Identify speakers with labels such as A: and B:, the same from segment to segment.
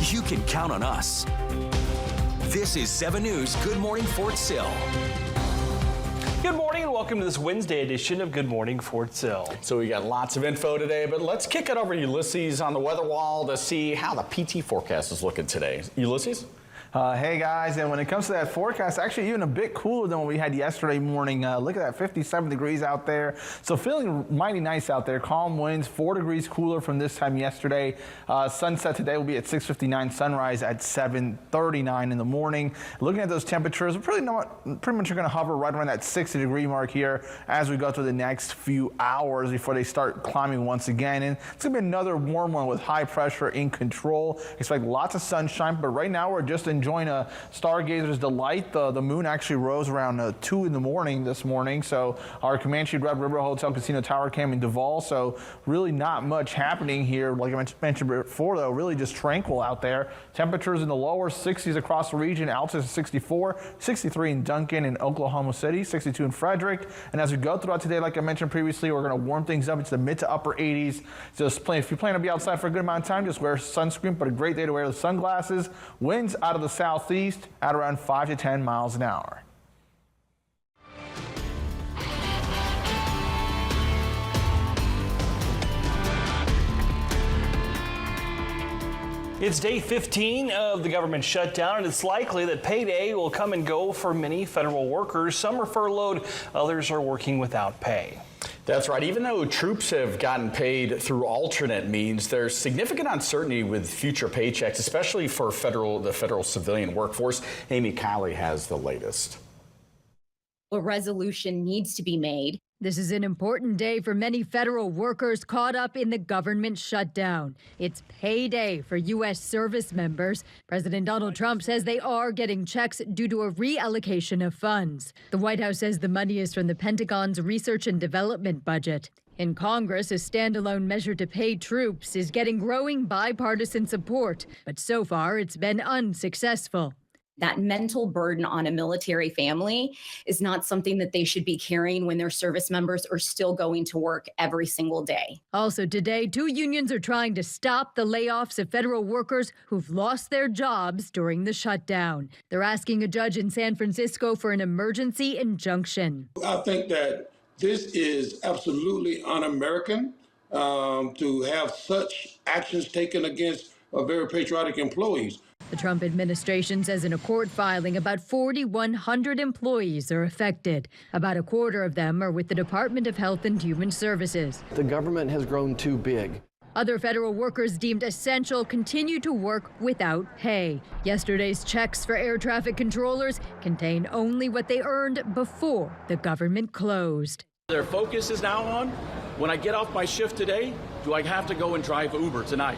A: you can count on us. This is 7 News Good Morning Fort Sill.
B: Good morning and welcome to this Wednesday edition of Good Morning Fort Sill.
C: So we got lots of info today, but let's kick it over to Ulysses on the weather wall to see how the PT forecast is looking today. Ulysses?
D: Hey guys, and when it comes to that forecast, actually even a bit cooler than what we had yesterday morning. Look at that, 57 degrees out there. So feeling mighty nice out there. Calm winds, 4 degrees cooler from this time yesterday. Sunset today will be at 6:59, sunrise at 7:39 in the morning. Looking at those temperatures, we're pretty much going to hover right around that 60-degree mark here as we go through the next few hours before they start climbing once again. And it's going to be another warm one with high pressure in control. Expect lots of sunshine, but right now we're just enjoying a stargazer's delight. The moon actually rose around 2 in the morning this morning. So our Comanche Red River Hotel Casino Tower cam in Duval. So really not much happening here. Like I mentioned before, though, really just tranquil out there. Temperatures in the lower 60s across the region. Altitude is 64, 63 in Duncan and Oklahoma City, 62 in Frederick. And as we go throughout today, like I mentioned previously, we're going to warm things up into the mid to upper 80s. Just if you plan to be outside for a good amount of time, just wear sunscreen, but a great day to wear the sunglasses. Winds out of the southeast at around 5 to 10 miles an hour.
B: It's day 15 of the government shutdown, and it's likely that payday will come and go for many federal workers. Some are furloughed, others are working without pay.
C: That's right. Even though troops have gotten paid through alternate means, there's significant uncertainty with future paychecks, especially for the federal civilian workforce. Amy Kiley has the latest.
E: A resolution needs to be made.
F: This is an important day for many federal workers caught up in the government shutdown. It's payday for U.S. service members. President Donald Trump says they are getting checks due to a reallocation of funds. The White House says the money is from the Pentagon's research and development budget. In Congress, a standalone measure to pay troops is getting growing bipartisan support, but so far it's been unsuccessful.
E: That mental burden on a military family is not something that they should be carrying when their service members are still going to work every single day.
F: Also today, 2 unions are trying to stop the layoffs of federal workers who've lost their jobs during the shutdown. They're asking a judge in San Francisco for an emergency injunction.
G: I think that this is absolutely un-American to have such actions taken against very patriotic employees.
F: The Trump administration says in a court filing about 4,100 employees are affected. About a quarter of them are with the Department of Health and Human Services.
H: The government has grown too big.
F: Other federal workers deemed essential continue to work without pay. Yesterday's checks for air traffic controllers contain only what they earned before the government closed.
I: Their focus is now on, when I get off my shift today, do I have to go and drive Uber tonight?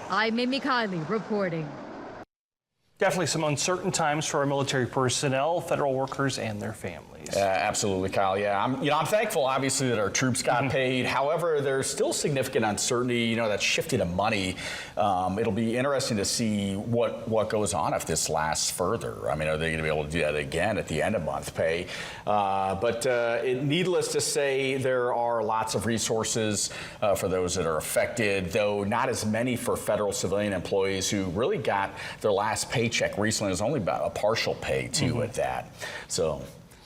I: I'm
F: Amy Kiley reporting.
B: Definitely some uncertain times for our military personnel, federal workers, and their families.
C: Absolutely, Kyle. Yeah, I'm thankful, obviously, that our troops got paid. However, there's still significant uncertainty. That's shifting of money. It'll be interesting to see what goes on if this lasts further. I mean, are they going to be able to do that again at the end of month pay? But needless to say, there are lots of resources for those that are affected, though not as many for federal civilian employees who really got their last paycheck recently. It was only about a partial pay, too, at that. So.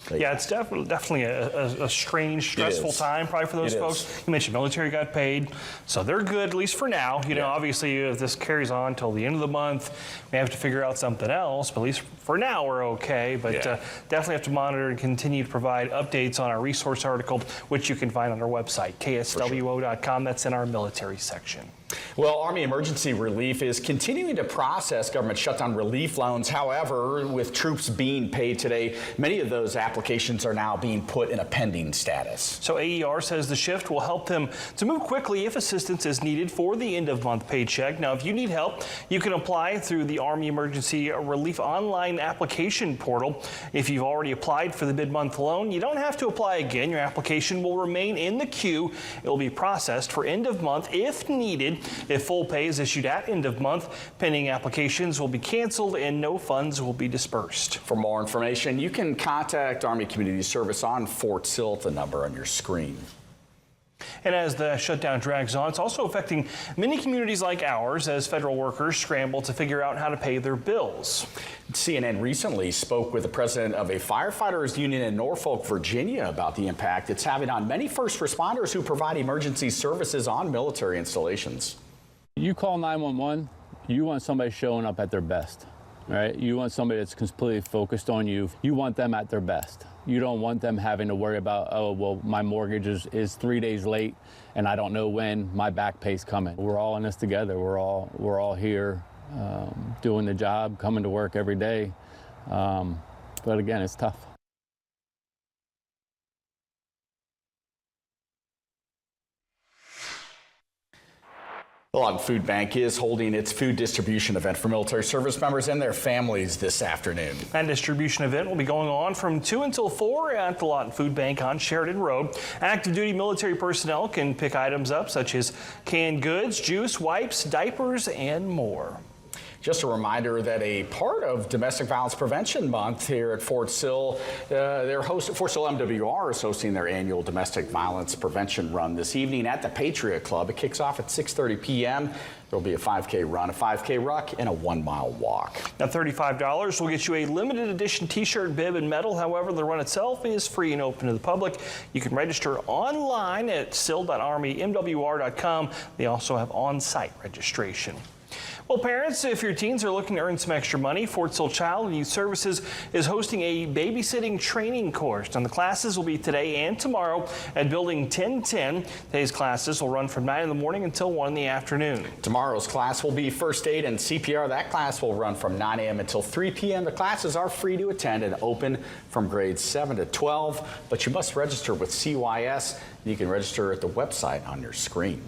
B: Yeah, it's definitely a strange, stressful time probably for those folks. You mentioned military got paid, so they're good, at least for now. Obviously, if this carries on till the end of the month, we have to figure out something else, but at least for now, we're okay. But definitely have to monitor and continue to provide updates on our resource article, which you can find on our website, kswo.com. That's in our military section.
C: Well, Army Emergency Relief is continuing to process government shutdown relief loans. However, with troops being paid today, many of those applications are now being put in a pending status.
B: So AER says the shift will help them to move quickly if assistance is needed for the end-of-month paycheck. Now, if you need help, you can apply through the Army Emergency Relief online application portal. If you've already applied for the mid-month loan, you don't have to apply again. Your application will remain in the queue. It will be processed for end-of-month if needed. If full pay is issued at end of month, pending applications will be canceled and no funds will be dispersed.
C: For more information, you can contact Army Community Service on Fort Sill at the number on your screen.
B: And as the shutdown drags on, it's also affecting many communities like ours as federal workers scramble to figure out how to pay their bills.
C: CNN recently spoke with the president of a firefighters union in Norfolk, Virginia about the impact it's having on many first responders who provide emergency services on military installations.
J: You call 911, you want somebody showing up at their best, right? You want somebody that's completely focused on you. You want them at their best. You don't want them having to worry about, oh, well, my mortgage is 3 days late and I don't know when my back pay's coming. We're all in this together. We're all here doing the job, coming to work every day. But again, it's tough.
C: The Lawton Food Bank is holding its food distribution event for military service members and their families this afternoon.
B: That distribution event will be going on from 2 until 4 at the Lawton Food Bank on Sheridan Road. Active duty military personnel can pick items up such as canned goods, juice, wipes, diapers, and more.
C: Just a reminder that a part of Domestic Violence Prevention Month here at Fort Sill, Fort Sill MWR is hosting their annual Domestic Violence Prevention Run this evening at the Patriot Club. It kicks off at 6:30 p.m. There'll be a 5K run, a 5K ruck, and a 1-mile walk.
B: Now, $35 will get you a limited edition t-shirt, bib, and medal. However, the run itself is free and open to the public. You can register online at sill.armymwr.com. They also have on-site registration. Well, parents, if your teens are looking to earn some extra money, Fort Sill Child and Youth Services is hosting a babysitting training course. And the classes will be today and tomorrow at Building 1010. Today's classes will run from 9 in the morning until 1 in the afternoon.
C: Tomorrow's class will be First Aid and CPR. That class will run from 9 a.m. until 3 p.m. The classes are free to attend and open from grades 7 to 12, but you must register with CYS. You can register at the website on your screen.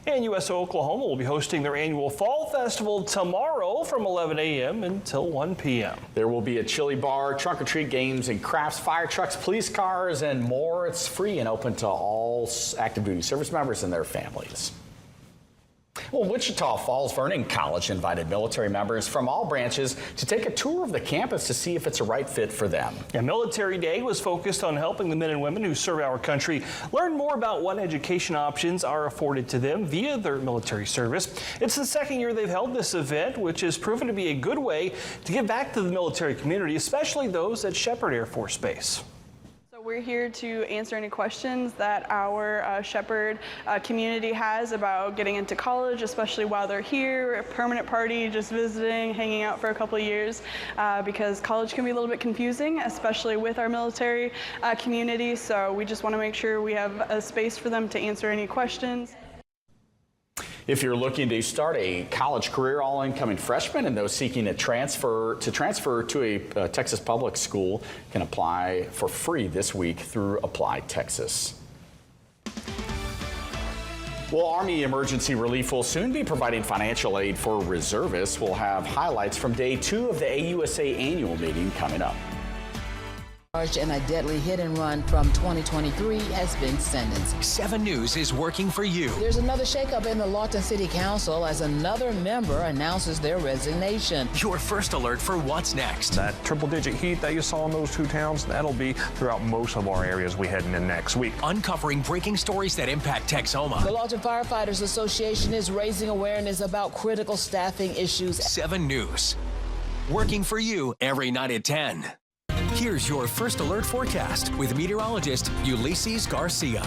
B: And USO Oklahoma will be hosting their annual Fall Festival tomorrow from 11 a.m. until 1 p.m.
C: There will be a chili bar, trunk or treat games and crafts, fire trucks, police cars, and more. It's free and open to all active duty service members and their families. Well, Wichita Falls Vernon College invited military members from all branches to take a tour of the campus to see if it's a right fit for them.
B: Yeah, Military Day was focused on helping the men and women who serve our country learn more about what education options are afforded to them via their military service. It's the second year they've held this event, which has proven to be a good way to give back to the military community, especially those at Shepherd Air Force Base.
K: We're here to answer any questions that our Shepherd community has about getting into college, especially while they're here, a permanent party, just visiting, hanging out for a couple of years, because college can be a little bit confusing, especially with our military community. So we just want to make sure we have a space for them to answer any questions.
C: If you're looking to start a college career, all incoming freshmen and those seeking a transfer to a Texas public school can apply for free this week through Apply Texas. Well, Army Emergency Relief will soon be providing financial aid for reservists. We'll have highlights from day 2 of the AUSA annual meeting coming up.
L: In a deadly hit and run from 2023 has been sentenced.
A: 7 News is working for you.
L: There's another shakeup in the Lawton City Council as another member announces their resignation.
A: Your first alert for what's next.
M: That triple-digit heat that you saw in those 2 towns, that'll be throughout most of our areas we head into next week.
A: Uncovering breaking stories that impact Texoma.
L: The Lawton Firefighters Association is raising awareness about critical staffing issues.
A: 7 News, working for you every night at 10. Here's your first alert forecast with meteorologist Ulysses Garcia.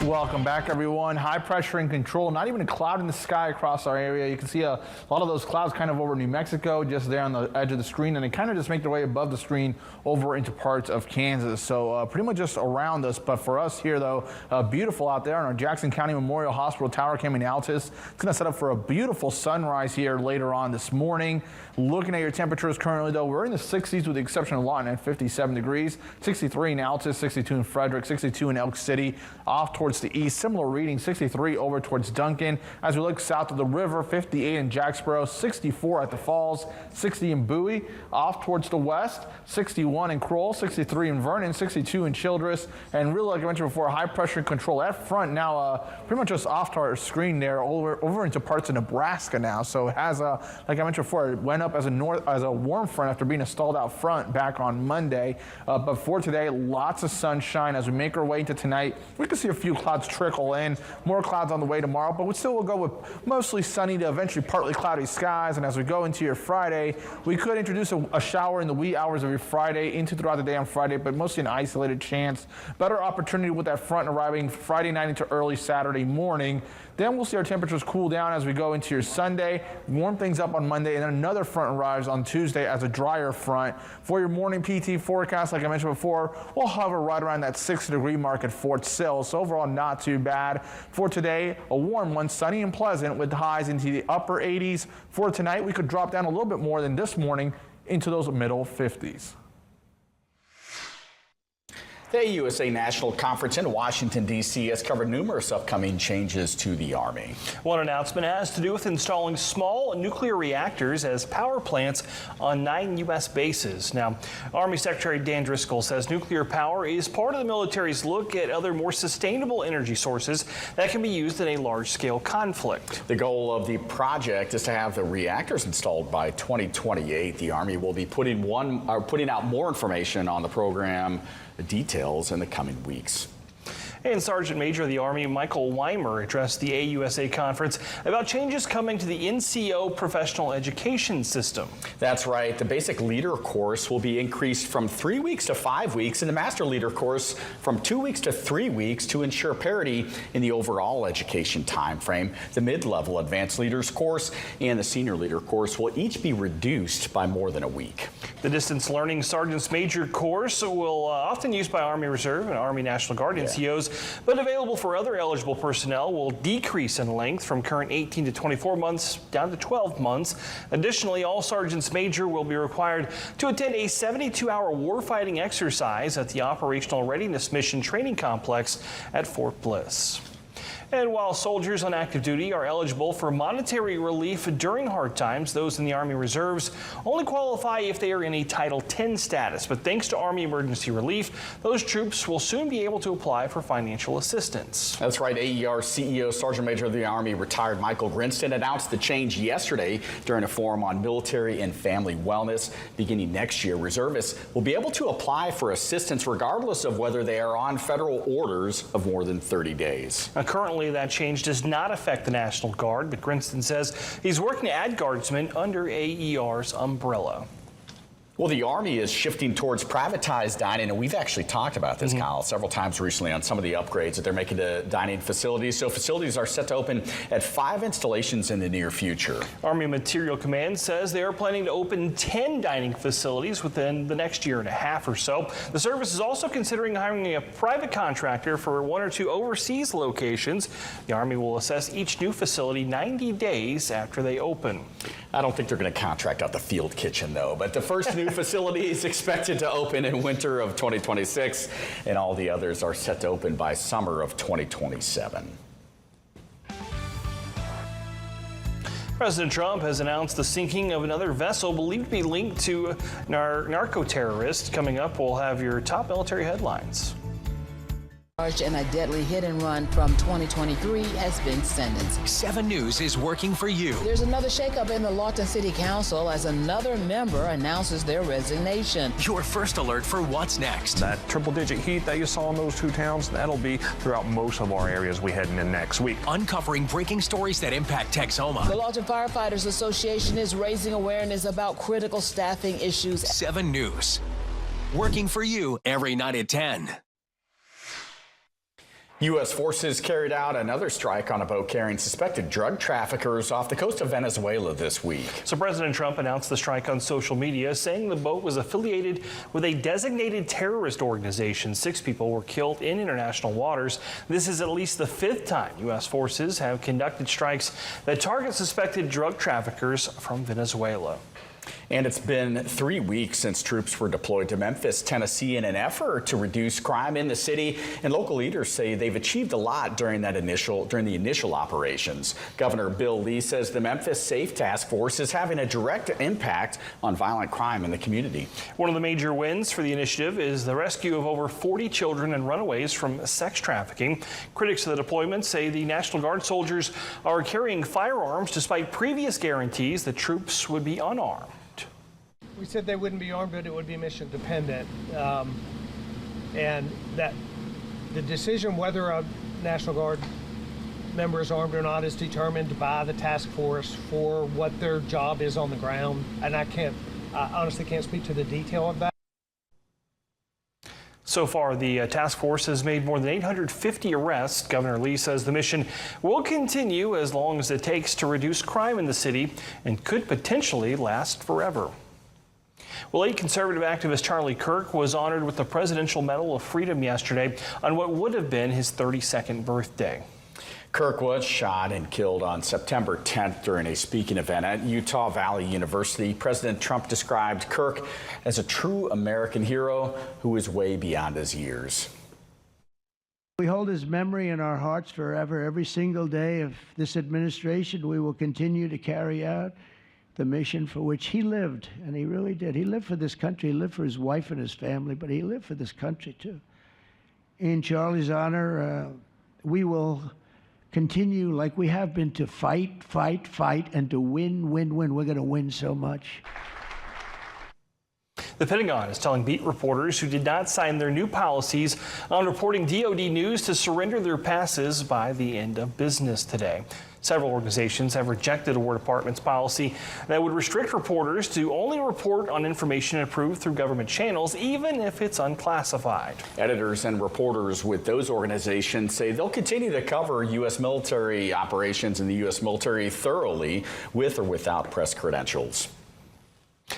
D: Welcome back, everyone. High pressure in control. Not even a cloud in the sky across our area. You can see a lot of those clouds kind of over New Mexico, just there on the edge of the screen, and they kind of just make their way above the screen over into parts of Kansas. So pretty much just around us. But for us here, though, beautiful out there on our Jackson County Memorial Hospital Tower, Camden Altus. It's going to set up for a beautiful sunrise here later on this morning. Looking at your temperatures currently, though, we're in the 60s with the exception of Lawton at 57 degrees, 63 in Altus, 62 in Frederick, 62 in Elk City, off towards towards the east. Similar reading, 63 over towards Duncan. As we look south of the river, 58 in Jacksboro, 64 at the Falls, 60 in Bowie. Off towards the west, 61 in Kroll, 63 in Vernon, 62 in Childress. And really, like I mentioned before, high pressure control. That front now pretty much just off to our screen there, over into parts of Nebraska now. So it has, like I mentioned before, it went up as a warm front after being a stalled out front back on Monday. But for today, lots of sunshine. As we make our way into tonight, we can see a few clouds trickle in. More clouds on the way tomorrow, but we still will go with mostly sunny to eventually partly cloudy skies. And as we go into your Friday, we could introduce a shower in the wee hours of your Friday into throughout the day on Friday, but mostly an isolated chance. Better opportunity with that front arriving Friday night into early Saturday morning. Then we'll see our temperatures cool down as we go into your Sunday, warm things up on Monday, and then another front arrives on Tuesday as a drier front. For your morning PT forecast, like I mentioned before, we'll hover right around that 60-degree mark at Fort Sill. So overall, not too bad. For today, a warm one, sunny and pleasant with highs into the upper 80s. For tonight, we could drop down a little bit more than this morning into those middle 50s.
C: The USA National Conference in Washington, D.C. has covered numerous upcoming changes to the Army.
B: One announcement has to do with installing small nuclear reactors as power plants on 9 U.S. bases. Now, Army Secretary Dan Driscoll says nuclear power is part of the military's look at other more sustainable energy sources that can be used in a large-scale conflict.
C: The goal of the project is to have the reactors installed by 2028. The Army will be putting out more information on the program details in the coming weeks.
B: And Sergeant Major of the Army Michael Weimer addressed the AUSA conference about changes coming to the NCO professional education system.
C: That's right. The basic leader course will be increased from 3 weeks to 5 weeks, and the master leader course from 2 weeks to 3 weeks to ensure parity in the overall education time frame. The mid-level advanced leaders course and the senior leader course will each be reduced by more than a week.
B: The distance learning sergeant's major course will often used by Army Reserve and Army National Guard NCOs, but available for other eligible personnel, will decrease in length from current 18 to 24 months down to 12 months. Additionally, all sergeants major will be required to attend a 72-hour warfighting exercise at the Operational Readiness Mission Training Complex at Fort Bliss. And while soldiers on active duty are eligible for monetary relief during hard times, those in the Army Reserves only qualify if they are in a Title X status. But thanks to Army Emergency Relief, those troops will soon be able to apply for financial assistance.
C: That's right. AER CEO Sergeant Major of the Army retired Michael Grinston announced the change yesterday during a forum on military and family wellness. Beginning next year, reservists will be able to apply for assistance regardless of whether they are on federal orders of more than 30 days.
B: Now, currently, that change does not affect the National Guard, but Grinston says he's working to add guardsmen under AER's umbrella.
C: Well, the Army is shifting towards privatized dining, and we've actually talked about this, Kyle, several times recently on some of the upgrades that they're making to dining facilities. So facilities are set to open at 5 installations in the near future.
B: Army Material Command says they are planning to open 10 dining facilities within the next year and a half or so. The service is also considering hiring a private contractor for 1 or 2 overseas locations. The Army will assess each new facility 90 days after they open.
C: I don't think they're going to contract out the field kitchen, though, but the first new facility is expected to open in winter of 2026, and all the others are set to open by summer of 2027.
B: President Trump has announced the sinking of another vessel believed to be linked to narco-terrorists. Coming up, we'll have your top military headlines.
L: In a deadly hit and run from 2023 has been sentenced.
A: 7 News is working for you.
L: There's another shakeup in the Lawton City Council as another member announces their resignation.
A: Your first alert for what's next.
M: That triple-digit heat that you saw in those 2 towns, that'll be throughout most of our areas we heading in next week.
A: Uncovering breaking stories that impact Texoma.
L: The Lawton Firefighters Association is raising awareness about critical staffing issues.
A: 7 News, working for you every night at 10.
C: U.S. forces carried out another strike on a boat carrying suspected drug traffickers off the coast of Venezuela this week.
B: So President Trump announced the strike on social media, saying the boat was affiliated with a designated terrorist organization. 6 people were killed in international waters. This is at least the 5th time U.S. forces have conducted strikes that target suspected drug traffickers from Venezuela.
C: And it's been 3 weeks since troops were deployed to Memphis, Tennessee, in an effort to reduce crime in the city. And local leaders say they've achieved a lot during the initial operations. Governor Bill Lee says the Memphis Safe Task Force is having a direct impact on violent crime in the community.
B: One of the major wins for the initiative is the rescue of over 40 children and runaways from sex trafficking. Critics of the deployment say the National Guard soldiers are carrying firearms despite previous guarantees that troops would be unarmed.
N: We said they wouldn't be armed, but it would be mission dependent. And that the decision whether a National Guard member is armed or not is determined by the task force for what their job is on the ground. And I honestly can't speak to the detail of that.
B: So far, the task force has made more than 850 arrests. Governor Lee says the mission will continue as long as it takes to reduce crime in the city and could potentially last forever. Well, late conservative activist Charlie Kirk was honored with the Presidential Medal of Freedom yesterday on what would have been his 32nd birthday.
C: Kirk was shot and killed on September 10th during a speaking event at Utah Valley University. President Trump described Kirk as a true American hero who is way beyond his years.
O: We hold his memory in our hearts forever. Every single day of this administration, we will continue to carry out the mission for which he lived, and he really did. He lived for this country, he lived for his wife and his family, but he lived for this country too. In Charlie's honor, we will continue like we have been to fight, fight, fight, and to win, win, win. We're going to win so much.
B: The Pentagon is telling beat reporters who did not sign their new policies on reporting DoD news to surrender their passes by the end of business today. Several organizations have rejected a War Department's policy that would restrict reporters to only report on information approved through government channels, even if it's unclassified.
C: Editors and reporters with those organizations say they'll continue to cover U.S. military operations and the U.S. military thoroughly, with or without press credentials.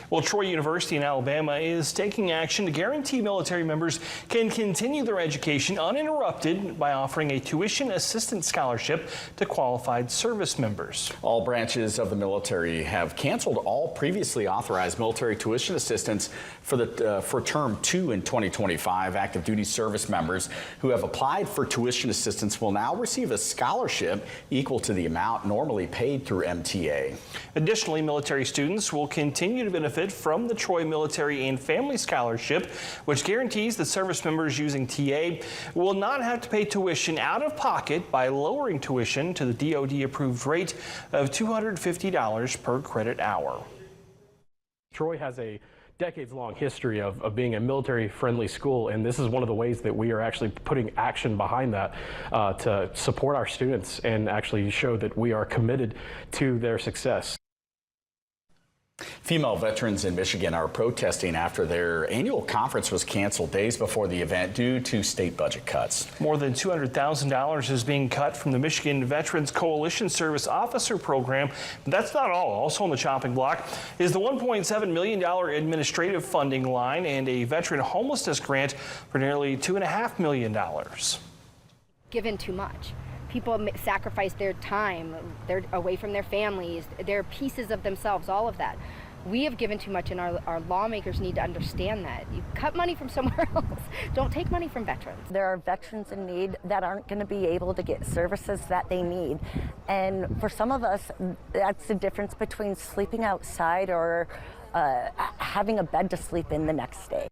B: Well, Troy University in Alabama is taking action to guarantee military members can continue their education uninterrupted by offering a tuition assistance scholarship to qualified service members.
C: All branches of the military have canceled all previously authorized military tuition assistance for term 2 in 2025. Active duty service members who have applied for tuition assistance will now receive a scholarship equal to the amount normally paid through MTA.
B: Additionally, military students will continue to benefit from the Troy Military and Family Scholarship, which guarantees that service members using TA will not have to pay tuition out of pocket by lowering tuition to the DoD approved rate of $250 per credit hour.
P: Troy has a decades-long history of being a military-friendly school, and this is one of the ways that we are actually putting action behind that to support our students and actually show that we are committed to their success.
C: Female veterans in Michigan are protesting after their annual conference was canceled days before the event due to state budget cuts.
B: More than $200,000 is being cut from the Michigan Veterans Coalition Service Officer Program. But that's not all. Also on the chopping block is the $1.7 million administrative funding line and a veteran homelessness grant for nearly $2.5 million.
Q: Given too much. People sacrifice their time, they're away from their families, they're pieces of themselves, all of that. We have given too much, and our lawmakers need to understand that. You cut money from somewhere else. Don't take money from veterans.
R: There are veterans in need that aren't going to be able to get services that they need. And for some of us, that's the difference between sleeping outside or having a bed to sleep in the next day.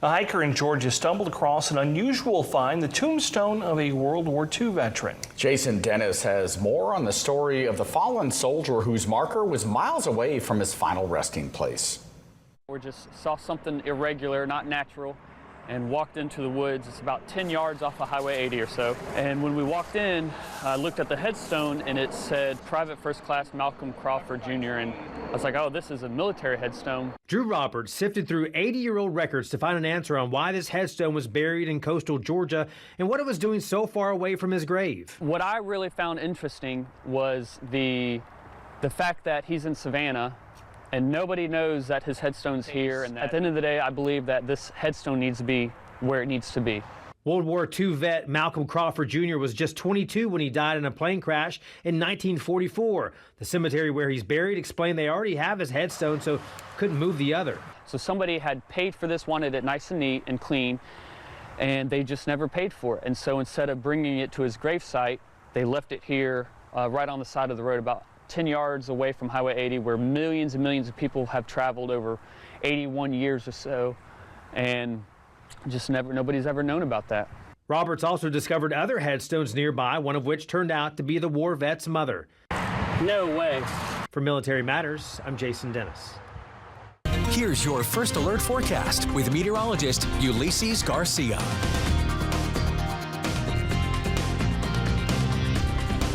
B: A hiker in Georgia stumbled across an unusual find, the tombstone of a World War II veteran.
C: Jason Dennis has more on the story of the fallen soldier whose marker was miles away from his final resting place.
J: We just saw something irregular, not natural, and walked into the woods. It's about 10 yards off of Highway 80 or so. And when we walked in, I looked at the headstone and it said Private First Class Malcolm Crawford Jr. And I was like, oh, this is a military headstone.
S: Drew Roberts sifted through 80-year-old records to find an answer on why this headstone was buried in coastal Georgia and what it was doing so far away from his grave.
J: What I really found interesting was the fact that he's in Savannah and nobody knows that his headstone's here. And at the end of the day, I believe that this headstone needs to be where it needs to be.
S: World War II vet Malcolm Crawford Jr. was just 22 when he died in a plane crash in 1944. The cemetery where he's buried explained they already have his headstone, so couldn't move the other.
T: So somebody had paid for this, wanted it nice and neat and clean, and they just never paid for it. And so instead of bringing it to his gravesite, they left it here right on the side of the road, about 10 yards away from Highway 80, where millions and millions of people have traveled over 81 years or so, and just nobody's ever known about that.
S: Roberts also discovered other headstones nearby, one of which turned out to be the war vet's mother.
T: No way.
S: For Military Matters, I'm Jason Dennis.
A: Here's your first alert forecast with meteorologist Ulysses Garcia.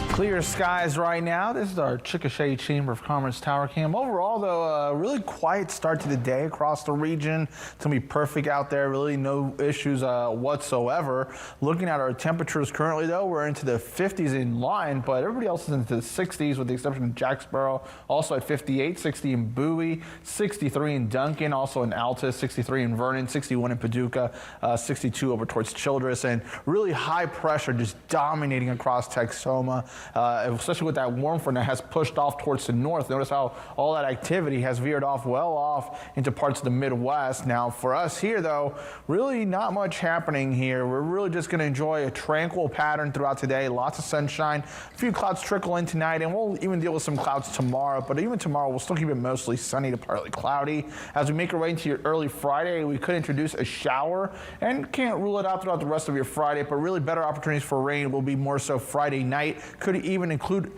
D: Clear skies right now. This is our Chickasha Chamber of Commerce tower cam. Overall, though, a really quiet start to the day across the region. It's going to be perfect out there. Really no issues whatsoever. Looking at our temperatures currently, though, we're into the 50s in line, but everybody else is into the 60s with the exception of Jacksboro. Also at 58, 60 in Bowie, 63 in Duncan, also in Altus, 63 in Vernon, 61 in Paducah, 62 over towards Childress, and really high pressure just dominating across Texoma. Especially with that warm front that has pushed off towards the north. Notice how all that activity has veered off well off into parts of the Midwest. Now for us here, though, really not much happening here. We're really just going to enjoy a tranquil pattern throughout today. Lots of sunshine. A few clouds trickle in tonight, and we'll even deal with some clouds tomorrow. But even tomorrow, we'll still keep it mostly sunny to partly cloudy. As we make our way into your early Friday, we could introduce a shower, and can't rule it out throughout the rest of your Friday. But really better opportunities for rain will be more so Friday night. Could even include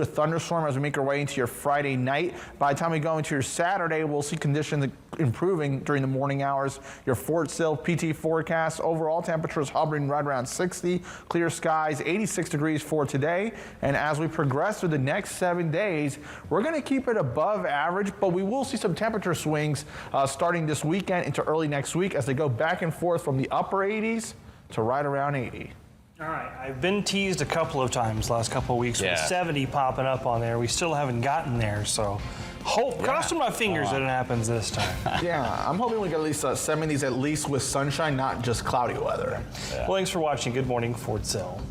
D: a thunderstorm as we make our way into your Friday night. By the time we go into your Saturday, we'll see conditions improving during the morning hours. Your Fort Sill PT forecast, overall temperatures hovering right around 60, clear skies, 86 degrees for today. And as we progress through the next 7 days, we're going to keep it above average, but we will see some temperature swings starting this weekend into early next week as they go back and forth from the upper 80s to right around 80.
B: All right, I've been teased a couple of times last couple of weeks with 70 popping up on there. We still haven't gotten there, so crossing my fingers that it happens this time.
D: Yeah, I'm hoping we get at least 70s at least with sunshine, not just cloudy weather.
B: Well, thanks for watching. Good morning, Fort Sill.